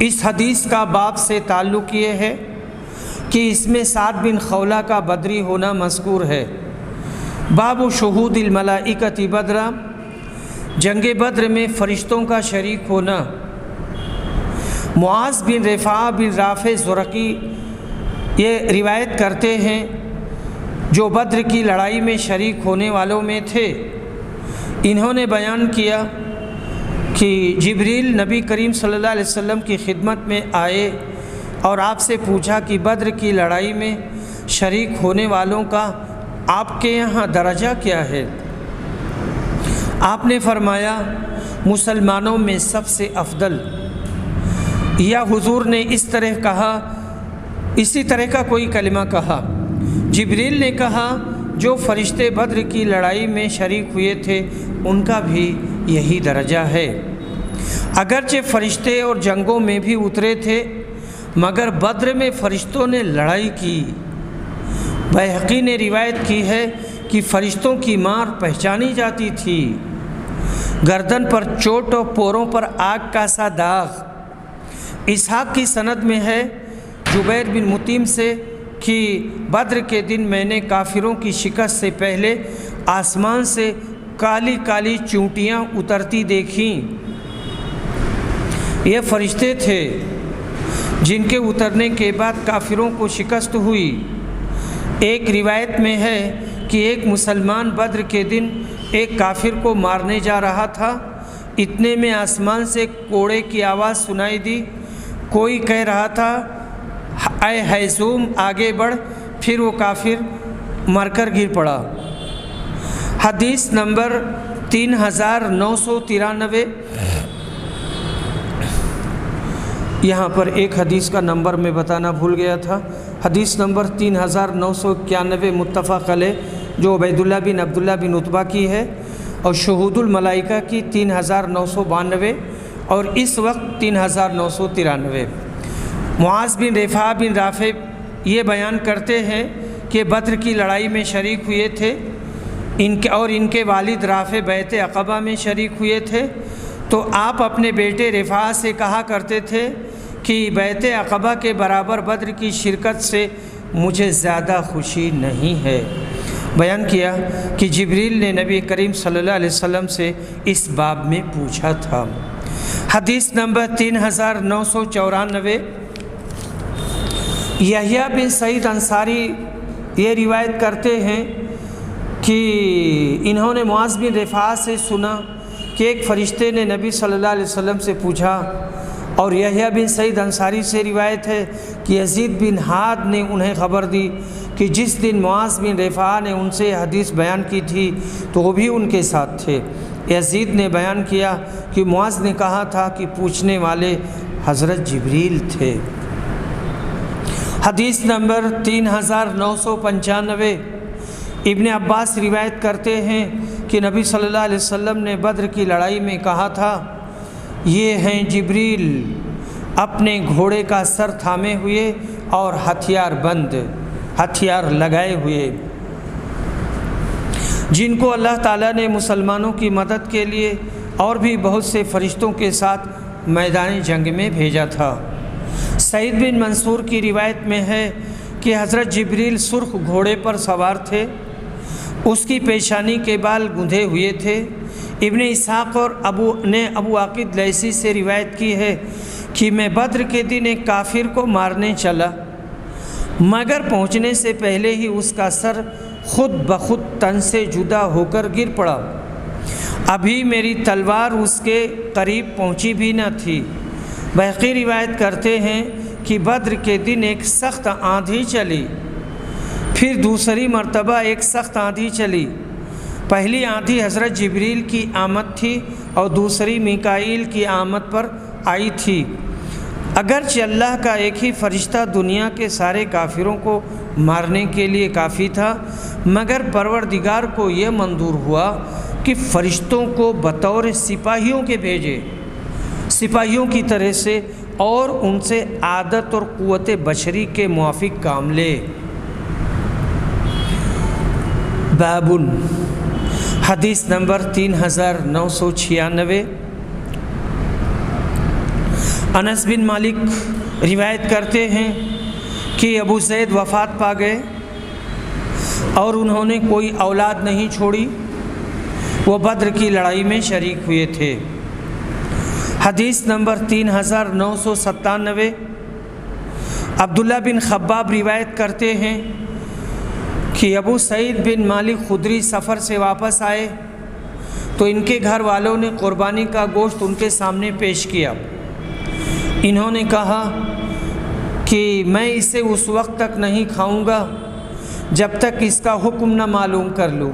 A: اس حدیث کا باب سے تعلق یہ ہے کہ اس میں سعد بن خولہ کا بدری ہونا مذکور ہے۔ باب شہود الملائکۃ بدرا، جنگ بدر میں فرشتوں کا شریک ہونا۔ معاذ بن رفاعہ بن رافع زرقی یہ روایت کرتے ہیں، جو بدر کی لڑائی میں شریک ہونے والوں میں تھے۔ انہوں نے بیان کیا کہ جبریل نبی کریم صلی اللہ علیہ وسلم کی خدمت میں آئے اور آپ سے پوچھا کہ بدر کی لڑائی میں شریک ہونے والوں کا آپ کے یہاں درجہ کیا ہے؟ آپ نے فرمایا مسلمانوں میں سب سے افضل، یا حضور نے اس طرح کہا، اسی طرح کا کوئی کلمہ کہا۔ جبریل نے کہا جو فرشتے بدر کی لڑائی میں شریک ہوئے تھے ان کا بھی یہی درجہ ہے، اگرچہ فرشتے اور جنگوں میں بھی اترے تھے مگر بدر میں فرشتوں نے لڑائی کی۔ بیہقی نے روایت کی ہے کہ فرشتوں کی مار پہچانی جاتی تھی، گردن پر چوٹ اور پوروں پر آگ کا سا داغ۔ اسحاق کی سند میں ہے جبیر بن مطعم سے کہ بدر کے دن میں نے کافروں کی شکست سے پہلے آسمان سے کالی کالی چونٹیاں اترتی دیکھیں۔ یہ فرشتے تھے جن کے اترنے کے بعد کافروں کو شکست ہوئی۔ ایک روایت میں ہے کہ ایک مسلمان بدر کے دن ایک کافر کو مارنے جا رہا تھا، اتنے میں آسمان سے کوڑے کی آواز سنائی دی، کوئی کہہ رہا تھا اے ہیزوم آگے بڑھ، پھر وہ کافر مر کر گر پڑا۔ حدیث نمبر 3993۔ یہاں پر ایک حدیث کا نمبر میں بتانا بھول گیا تھا، حدیث نمبر 3991 متفق علیہ، جو عبید اللہ بن عبداللہ بن عتبہ کی ہے، اور شہود الملائکہ کی 3992 اور اس وقت 3993۔ معاذ بن رفاعہ بن رافع یہ بیان کرتے ہیں کہ بدر کی لڑائی میں شریک ہوئے تھے، ان کے والد رافع بیعت عقبہ میں شریک ہوئے تھے، تو آپ اپنے بیٹے رفاعہ سے کہا کرتے تھے کہ بیعت عقبہ کے برابر بدر کی شرکت سے مجھے زیادہ خوشی نہیں ہے۔ بیان کیا کہ جبریل نے نبی کریم صلی اللہ علیہ وسلم سے اس باب میں پوچھا تھا۔ حدیث نمبر 3994۔ یحییٰ بن سعید انصاری یہ روایت کرتے ہیں کہ انہوں نے معاذ بن رفاعہ سے سنا کہ ایک فرشتے نے نبی صلی اللہ علیہ وسلم سے پوچھا، اور یحییٰ بن سعید انصاری سے روایت ہے کہ یزید بن ہاد نے انہیں خبر دی کہ جس دن معاذ بن رفاعہ نے ان سے حدیث بیان کی تھی تو وہ بھی ان کے ساتھ تھے۔ یزید نے بیان کیا کہ معاذ نے کہا تھا کہ پوچھنے والے حضرت جبریل تھے۔ حدیث نمبر 3995۔ ابن عباس روایت کرتے ہیں کہ نبی صلی اللہ علیہ وسلم نے بدر کی لڑائی میں کہا تھا، یہ ہیں جبریل اپنے گھوڑے کا سر تھامے ہوئے اور ہتھیار لگائے ہوئے، جن کو اللہ تعالیٰ نے مسلمانوں کی مدد کے لیے اور بھی بہت سے فرشتوں کے ساتھ میدان جنگ میں بھیجا تھا۔ سعید بن منصور کی روایت میں ہے کہ حضرت جبریل سرخ گھوڑے پر سوار تھے، اس کی پیشانی کے بال گندھے ہوئے تھے۔ ابن اسحاق اور ابو عاقد لیثی سے روایت کی ہے کہ میں بدر کے دن ایک کافر کو مارنے چلا، مگر پہنچنے سے پہلے ہی اس کا سر خود بخود تن سے جدا ہو کر گر پڑا، ابھی میری تلوار اس کے قریب پہنچی بھی نہ تھی۔ بیہقی روایت کرتے ہیں کہ بدر کے دن ایک سخت آندھی چلی، پھر دوسری مرتبہ ایک سخت آندھی چلی۔ پہلی آندھی حضرت جبریل کی آمد تھی اور دوسری میکائیل کی آمد پر آئی تھی۔ اگرچہ اللہ کا ایک ہی فرشتہ دنیا کے سارے کافروں کو مارنے کے لیے کافی تھا، مگر پروردگار کو یہ منظور ہوا کہ فرشتوں کو بطور سپاہیوں کے بھیجے، سپاہیوں کی طرح سے، اور ان سے عادت اور قوت بشری کے موافق کام لے۔ باب حدیث نمبر 3996۔ انس بن مالک روایت کرتے ہیں کہ ابو زید وفات پا گئے اور انہوں نے کوئی اولاد نہیں چھوڑی، وہ بدر کی لڑائی میں شریک ہوئے تھے۔ حدیث نمبر 3997۔ عبداللہ بن خباب روایت کرتے ہیں کہ ابو سعید بن مالک خدری سفر سے واپس آئے تو ان کے گھر والوں نے قربانی کا گوشت ان کے سامنے پیش کیا۔ انہوں نے کہا کہ میں اسے اس وقت تک نہیں کھاؤں گا جب تک اس کا حکم نہ معلوم کر لوں۔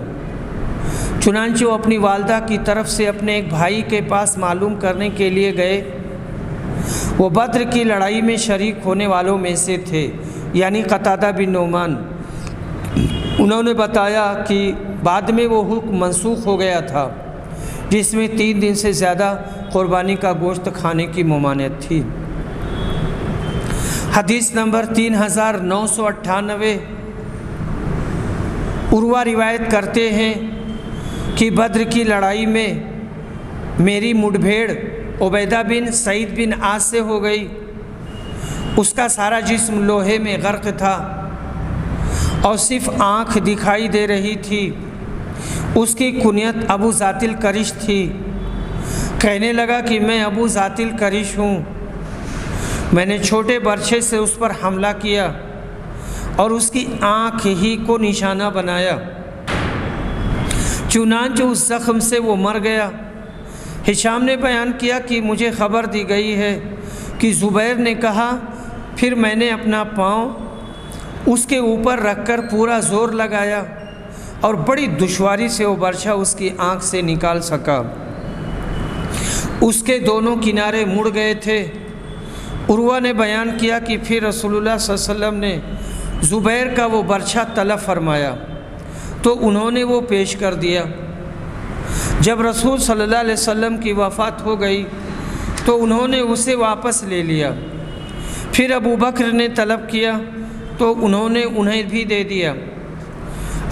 A: چنانچہ وہ اپنی والدہ کی طرف سے اپنے ایک بھائی کے پاس معلوم کرنے کے لیے گئے۔ وہ بدر کی لڑائی میں شریک ہونے والوں میں سے تھے، یعنی قتادہ بن نعمان۔ انہوں نے بتایا کہ بعد میں وہ حکم منسوخ ہو گیا تھا جس میں 3 دن سے زیادہ قربانی کا گوشت کھانے کی ممانعت تھی۔ حدیث نمبر 3998۔ عروہ روایت کرتے ہیں کہ بدر کی لڑائی میں میری مڈبھیڑ عبیدہ بن سعید بن عاص سے ہو گئی۔ اس کا سارا جسم لوہے میں غرق تھا اور صرف آنکھ دکھائی دے رہی تھی۔ اس کی کنیت ابو ذات الکرش تھی۔ کہنے لگا کہ میں ابو ذات الکرش ہوں۔ میں نے چھوٹے برچھے سے اس پر حملہ کیا اور اس کی آنکھ ہی کو نشانہ بنایا، چنانچہ اس زخم سے وہ مر گیا۔ ہشام نے بیان کیا کہ مجھے خبر دی گئی ہے کہ زبیر نے کہا، پھر میں نے اپنا پاؤں اس کے اوپر رکھ کر پورا زور لگایا اور بڑی دشواری سے وہ برچھا اس کی آنکھ سے نکال سکا۔ اس کے دونوں کنارے مڑ گئے تھے۔ عروہ نے بیان کیا کہ پھر رسول اللہ صلی اللہ علیہ وسلم نے زبیر کا وہ برچھا طلب فرمایا تو انہوں نے وہ پیش کر دیا۔ جب رسول صلی اللہ علیہ وسلم کی وفات ہو گئی تو انہوں نے اسے واپس لے لیا۔ پھر ابو بکر نے طلب کیا تو انہوں نے انہیں بھی دے دیا۔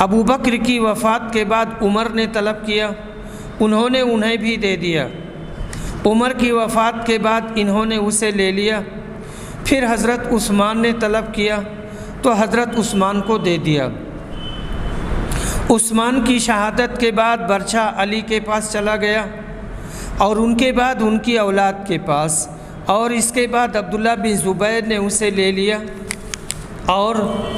A: ابو بکر کی وفات کے بعد عمر نے طلب کیا، انہوں نے انہیں بھی دے دیا۔ عمر کی وفات کے بعد انہوں نے اسے لے لیا۔ پھر حضرت عثمان نے طلب کیا تو حضرت عثمان کو دے دیا۔ عثمان کی شہادت کے بعد برچھا علی کے پاس چلا گیا اور ان کے بعد ان کی اولاد کے پاس، اور اس کے بعد عبداللہ بن زبیر نے اسے لے لیا اور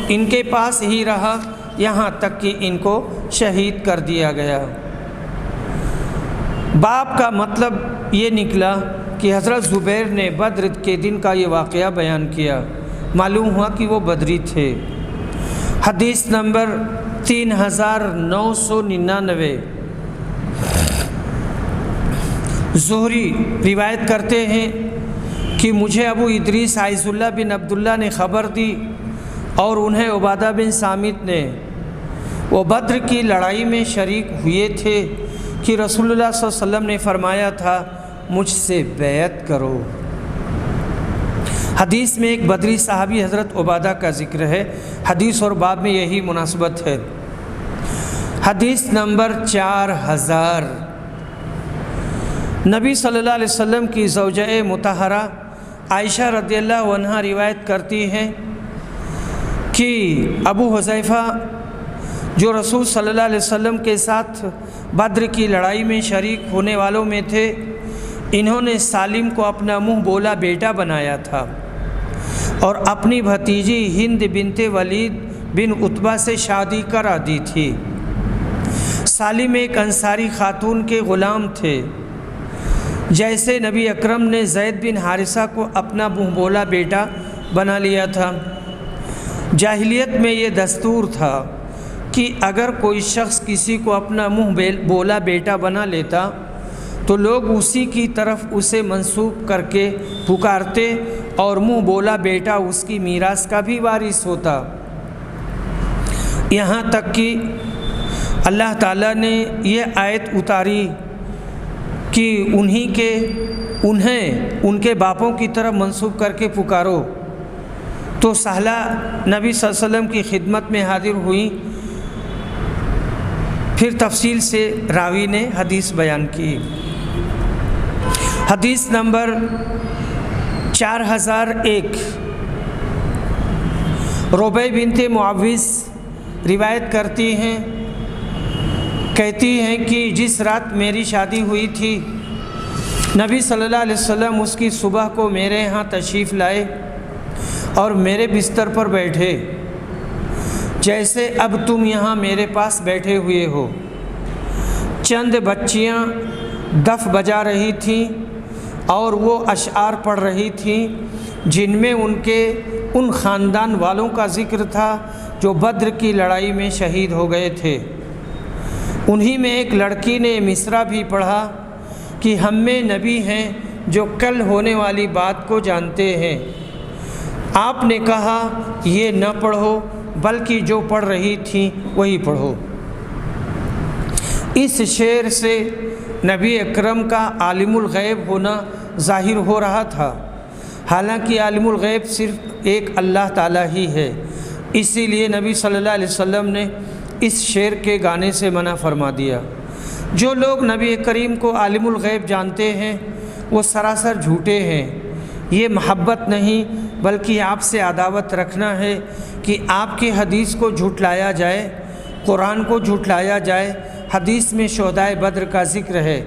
A: ان کے پاس ہی رہا یہاں تک کہ ان کو شہید کر دیا گیا۔ باب کا مطلب یہ نکلا کہ حضرت زبیر نے بدر کے دن کا یہ واقعہ بیان کیا، معلوم ہوا کہ وہ بدری تھے۔ حدیث نمبر 3999۔ زہری روایت کرتے ہیں کہ مجھے ابو ادریس عائز اللہ بن عبداللہ نے خبر دی اور انہیں عبادہ بن سامت نے، وہ بدر کی لڑائی میں شریک ہوئے تھے کہ رسول اللہ صلی اللہ علیہ وسلم نے فرمایا تھا مجھ سے بیعت کرو۔ حدیث میں ایک بدری صحابی حضرت عبادہ کا ذکر ہے، حدیث اور باب میں یہی مناسبت ہے۔ حدیث نمبر 4000۔ نبی صلی اللہ علیہ وسلم کی زوجہ مطہرہ عائشہ رضی اللہ عنہا روایت کرتی ہیں کہ ابو حذیفہ جو رسول صلی اللہ علیہ وسلم کے ساتھ بدر کی لڑائی میں شریک ہونے والوں میں تھے، انہوں نے سالم کو اپنا منہ بولا بیٹا بنایا تھا اور اپنی بھتیجی ہند بنت ولید بن عتبہ سے شادی کرا دی تھی۔ سالم ایک انصاری خاتون کے غلام تھے، جیسے نبی اکرم نے زید بن حارثہ کو اپنا منہ بولا بیٹا بنا لیا تھا۔ جاہلیت میں یہ دستور تھا کہ اگر کوئی شخص کسی کو اپنا منہ بولا بیٹا بنا لیتا تو لوگ اسی کی طرف اسے منسوب کر کے پکارتے اور منہ بولا بیٹا اس کی میراث کا بھی وارث ہوتا، یہاں تک کہ اللہ تعالیٰ نے یہ آیت اتاری کہ انہیں ان کے باپوں کی طرف منسوب کر کے پکارو، تو سہلہ نبی صلی اللہ علیہ وسلم کی خدمت میں حاضر ہوئیں۔ پھر تفصیل سے راوی نے حدیث بیان کی۔ حدیث نمبر 4001، ربیع بنت معوذ روایت کرتی ہیں، کہتی ہیں کہ جس رات میری شادی ہوئی تھی نبی صلی اللہ علیہ وسلم اس کی صبح کو میرے ہاں تشریف لائے اور میرے بستر پر بیٹھے، جیسے اب تم یہاں میرے پاس بیٹھے ہوئے ہو۔ چند بچیاں دف بجا رہی تھیں اور وہ اشعار پڑھ رہی تھیں جن میں ان خاندان والوں کا ذکر تھا جو بدر کی لڑائی میں شہید ہو گئے تھے۔ انہی میں ایک لڑکی نے مصرع بھی پڑھا کہ ہم میں نبی ہیں جو کل ہونے والی بات کو جانتے ہیں۔ آپ نے کہا یہ نہ پڑھو بلکہ جو پڑھ رہی تھیں وہی پڑھو۔ اس شعر سے نبی اکرم کا عالم الغیب ہونا ظاہر ہو رہا تھا، حالانکہ عالم الغیب صرف ایک اللہ تعالیٰ ہی ہے، اسی لیے نبی صلی اللہ علیہ وسلم نے اس شعر کے گانے سے منع فرما دیا۔ جو لوگ نبی کریم کو عالم الغیب جانتے ہیں وہ سراسر جھوٹے ہیں۔ یہ محبت نہیں بلکہ آپ سے عداوت رکھنا ہے کہ آپ کی حدیث کو جھٹلایا جائے، قرآن کو جھٹلایا جائے۔ حدیث میں شہدائے بدر کا ذکر ہے،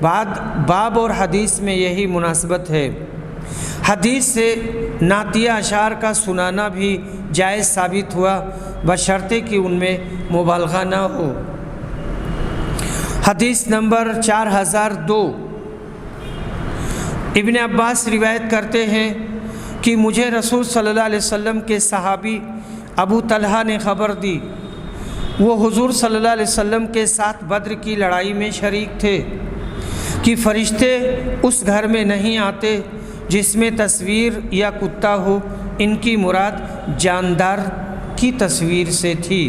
A: باب اور حدیث میں یہی مناسبت ہے۔ حدیث سے نعتیہ اشعار کا سنانا بھی جائز ثابت ہوا بشرطے کہ ان میں مبالغہ نہ ہو۔ حدیث نمبر 4002، ابن عباس روایت کرتے ہیں کہ مجھے رسول صلی اللہ علیہ وسلم کے صحابی ابو طلحہ نے خبر دی، وہ حضور صلی اللہ علیہ وسلم کے ساتھ بدر کی لڑائی میں شریک تھے، کہ فرشتے اس گھر میں نہیں آتے جس میں تصویر یا کتا ہو، ان کی مراد جاندار کی تصویر سے تھی۔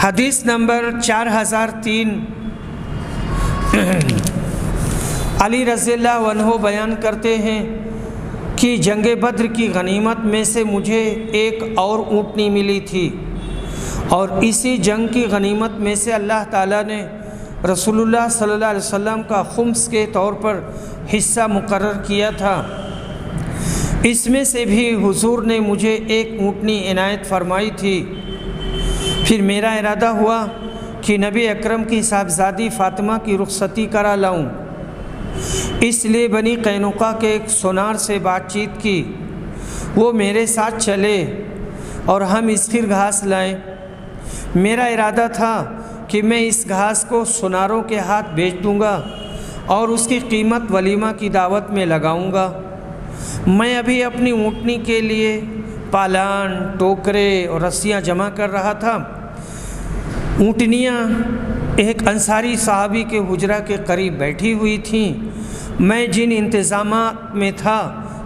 A: حدیث نمبر 4003، علی رضی اللہ عنہ بیان کرتے ہیں کہ جنگ بدر کی غنیمت میں سے مجھے ایک اور اونٹنی ملی تھی، اور اسی جنگ کی غنیمت میں سے اللہ تعالیٰ نے رسول اللہ صلی اللہ علیہ وسلم کا خمس کے طور پر حصہ مقرر کیا تھا۔ اس میں سے بھی حضور نے مجھے ایک اونٹنی عنایت فرمائی تھی۔ پھر میرا ارادہ ہوا کہ نبی اکرم کی صاحبزادی فاطمہ کی رخصتی کرا لاؤں، اس لیے بنی قینقاع کے ایک سونار سے بات چیت کی، وہ میرے ساتھ چلے اور ہم اسخر گھاس لائیں۔ میرا ارادہ تھا کہ میں اس گھاس کو سوناروں کے ہاتھ بیچ دوں گا اور اس کی قیمت ولیمہ کی دعوت میں لگاؤں گا۔ میں ابھی اپنی اونٹنی کے لیے پالان، ٹوکرے اور رسیاں جمع کر رہا تھا۔ اونٹنیاں ایک انصاری صحابی کے حجرہ کے قریب بیٹھی ہوئی تھیں۔ میں جن انتظامات میں تھا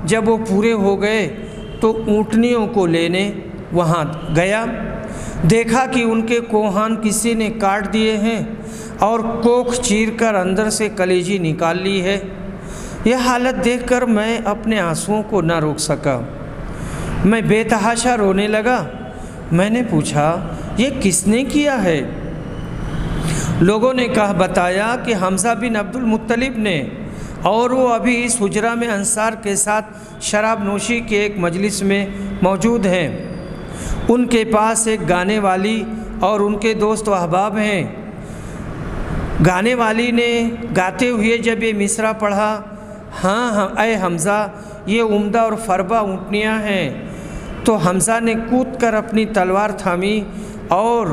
A: جب وہ پورے ہو گئے تو اونٹنیوں کو لینے وہاں گیا، دیکھا کہ ان کے کوہان کسی نے کاٹ دیے ہیں اور کوکھ چیر کر اندر سے کلیجی نکال لی ہے۔ یہ حالت دیکھ کر میں اپنے آنسوؤں کو نہ روک سکا، میں بے تحاشا رونے لگا۔ میں نے پوچھا یہ کس نے کیا ہے؟ لوگوں نے بتایا کہ حمزہ بن عبد المطلب نے، اور وہ ابھی اس حجرہ میں انصار کے ساتھ شراب نوشی کے ایک مجلس میں موجود ہیں۔ ان کے پاس ایک گانے والی اور ان کے دوست و احباب ہیں۔ گانے والی نے گاتے ہوئے جب یہ مصرع پڑھا، ہاں اے حمزہ یہ عمدہ اور فربہ اونٹنیاں ہیں، تو حمزہ نے کود کر اپنی تلوار تھامی اور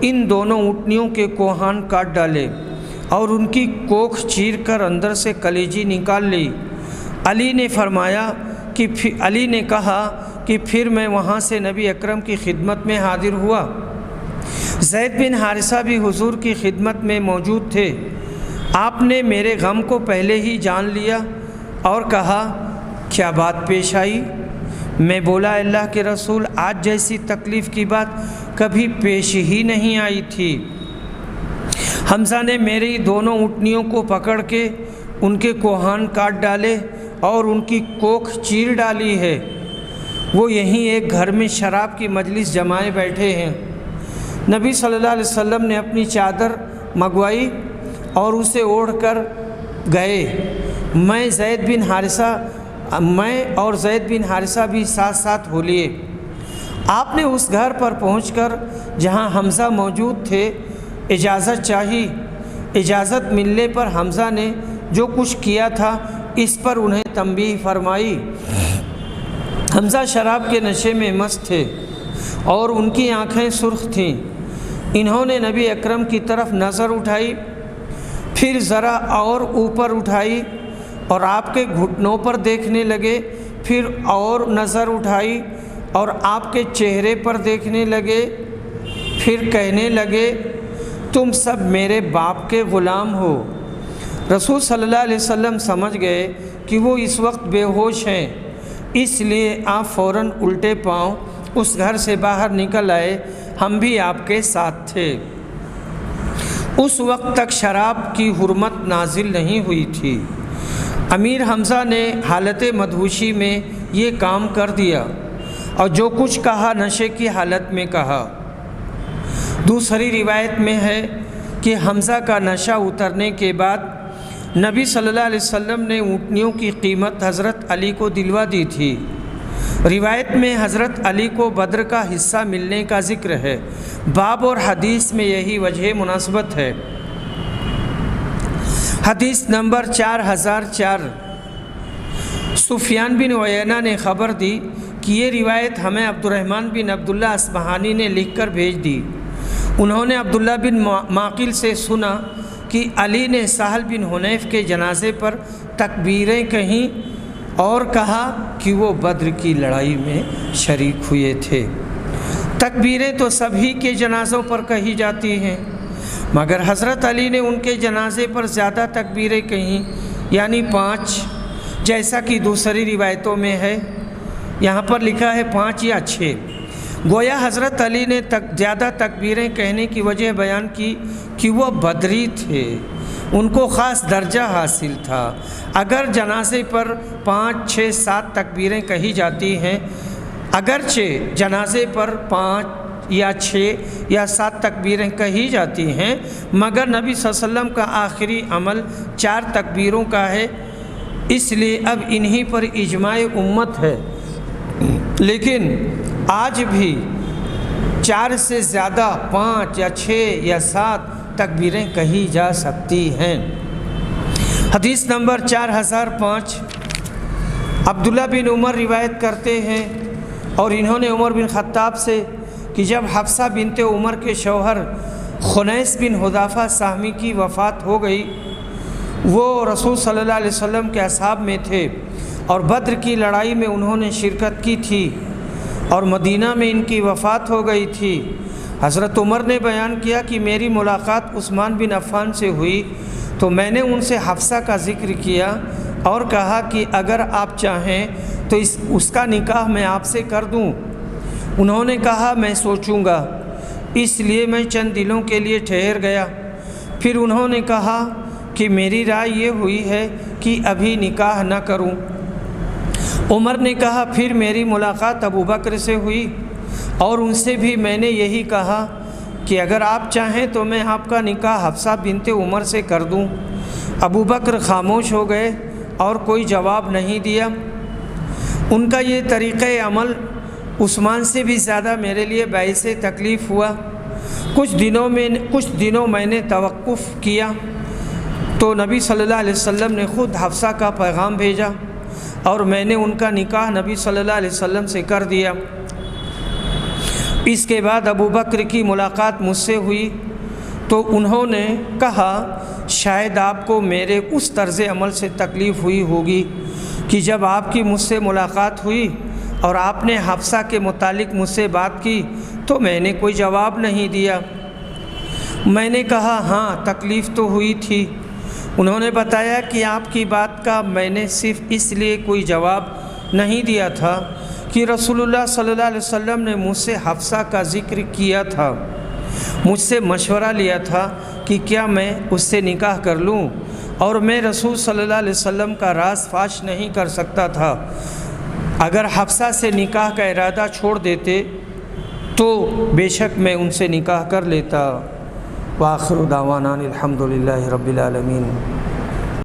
A: ان دونوں اونٹنیوں کے کوہان کاٹ ڈالے اور ان کی کوکھ چیر کر اندر سے کلیجی نکال لی۔ علی نے کہا کہ پھر میں وہاں سے نبی اکرم کی خدمت میں حاضر ہوا۔ زید بن حارثہ بھی حضور کی خدمت میں موجود تھے۔ آپ نے میرے غم کو پہلے ہی جان لیا اور کہا کیا بات پیش آئی؟ میں بولا اللہ کے رسول آج جیسی تکلیف کی بات کبھی پیش ہی نہیں آئی تھی۔ حمزہ نے میری دونوں اونٹنیوں کو پکڑ کے ان کے کوہان کاٹ ڈالے اور ان کی کوکھ چیر ڈالی ہے۔ وہ یہیں ایک گھر میں شراب کی مجلس جمائے بیٹھے ہیں۔ نبی صلی اللہ علیہ وسلم نے اپنی چادر منگوائی اور اسے اوڑھ کر گئے۔ میں اور زید بن حارثہ بھی ساتھ ساتھ ہو لیے۔ آپ نے اس گھر پر پہنچ کر جہاں حمزہ موجود تھے اجازت چاہی۔ اجازت ملنے پر حمزہ نے جو کچھ کیا تھا اس پر انہیں تنبیہ فرمائی۔ حمزہ شراب کے نشے میں مست تھے اور ان کی آنکھیں سرخ تھیں۔ انہوں نے نبی اکرم کی طرف نظر اٹھائی، پھر ذرا اور اوپر اٹھائی اور آپ کے گھٹنوں پر دیکھنے لگے، پھر اور نظر اٹھائی اور آپ کے چہرے پر دیکھنے لگے، پھر کہنے لگے تم سب میرے باپ کے غلام ہو۔ رسول صلی اللہ علیہ وسلم سمجھ گئے کہ وہ اس وقت بے ہوش ہیں، اس لیے آپ فوراً الٹے پاؤں اس گھر سے باہر نکل آئے۔ ہم بھی آپ کے ساتھ تھے۔ اس وقت تک شراب کی حرمت نازل نہیں ہوئی تھی۔ امیر حمزہ نے حالت مدہوشی میں یہ کام کر دیا اور جو کچھ کہا نشے کی حالت میں کہا۔ دوسری روایت میں ہے کہ حمزہ کا نشہ اترنے کے بعد نبی صلی اللہ علیہ وسلم نے اونٹنیوں کی قیمت حضرت علی کو دلوا دی تھی۔ روایت میں حضرت علی کو بدر کا حصہ ملنے کا ذکر ہے۔ باب اور حدیث میں یہی وجہ مناسبت ہے۔ حدیث نمبر 4004۔ سفیان بن عیینہ نے خبر دی کہ یہ روایت ہمیں عبد الرحمن بن عبداللہ اصبہانی نے لکھ کر بھیج دی۔ انہوں نے عبداللہ بن معقل سے سنا کہ علی نے سہل بن حنیف کے جنازے پر تکبیریں کہیں اور کہا کہ وہ بدر کی لڑائی میں شریک ہوئے تھے۔ تکبیریں تو سبھی کے جنازوں پر کہی جاتی ہیں، مگر حضرت علی نے ان کے جنازے پر زیادہ تکبیریں کہیں، یعنی 5، جیسا کہ دوسری روایتوں میں ہے۔ یہاں پر لکھا ہے 5 یا 6۔ گویا حضرت علی نے زیادہ تکبیریں کہنے کی وجہ بیان کی کہ وہ بدری تھے، ان کو خاص درجہ حاصل تھا۔ اگر جنازے پر 5، 6، 7 تکبیریں کہی جاتی ہیں، اگرچہ جنازے پر 5 یا 6 یا 7 تکبیریں کہی جاتی ہیں، مگر نبی صلی اللہ علیہ وسلم کا آخری عمل 4 تکبیروں کا ہے، اس لیے اب انہی پر اجماع امت ہے۔ لیکن آج بھی 4 سے زیادہ 5 یا 6 یا 7 تکبیریں کہی جا سکتی ہیں۔ حدیث نمبر 4005۔ عبداللہ بن عمر روایت کرتے ہیں اور انہوں نے عمر بن خطاب سے کہ جب حفصہ بنت عمر کے شوہر خنیس بن حذافہ سہمی کی وفات ہو گئی، وہ رسول صلی اللہ علیہ وسلم کے اصحاب میں تھے اور بدر کی لڑائی میں انہوں نے شرکت کی تھی اور مدینہ میں ان کی وفات ہو گئی تھی۔ حضرت عمر نے بیان کیا کہ میری ملاقات عثمان بن عفان سے ہوئی تو میں نے ان سے حفصہ کا ذکر کیا اور کہا کہ اگر آپ چاہیں تو اس کا نکاح میں آپ سے کر دوں۔ انہوں نے کہا میں سوچوں گا، اس لیے میں چند دنوں کے لیے ٹھہر گیا۔ پھر انہوں نے کہا کہ میری رائے یہ ہوئی ہے کہ ابھی نکاح نہ کروں۔ عمر نے کہا پھر میری ملاقات ابو بکر سے ہوئی اور ان سے بھی میں نے یہی کہا کہ اگر آپ چاہیں تو میں آپ کا نکاح حفصہ بنت عمر سے کر دوں۔ ابو بکر خاموش ہو گئے اور کوئی جواب نہیں دیا۔ ان کا یہ طریقہ عمل عثمان سے بھی زیادہ میرے لیے باعث تکلیف ہوا۔ کچھ دنوں میں نے توقف کیا تو نبی صلی اللہ علیہ وسلم نے خود حفصہ کا پیغام بھیجا اور میں نے ان کا نکاح نبی صلی اللہ علیہ وسلم سے کر دیا۔ اس کے بعد ابو بکر کی ملاقات مجھ سے ہوئی تو انہوں نے کہا شاید آپ کو میرے اس طرز عمل سے تکلیف ہوئی ہوگی کہ جب آپ کی مجھ سے ملاقات ہوئی اور آپ نے حفصہ کے متعلق مجھ سے بات کی تو میں نے کوئی جواب نہیں دیا۔ میں نے کہا ہاں تکلیف تو ہوئی تھی۔ انہوں نے بتایا کہ آپ کی بات کا میں نے صرف اس لیے کوئی جواب نہیں دیا تھا کہ رسول اللہ صلی اللہ علیہ وسلم نے مجھ سے حفصہ کا ذکر کیا تھا، مجھ سے مشورہ لیا تھا کہ کیا میں اس سے نکاح کر لوں، اور میں رسول صلی اللہ علیہ وسلم کا راز فاش نہیں کر سکتا تھا۔ اگر حفصہ سے نکاح کا ارادہ چھوڑ دیتے تو بے شک میں ان سے نکاح کر لیتا۔ وآخر دعوانا الحمدللہ رب العالمین۔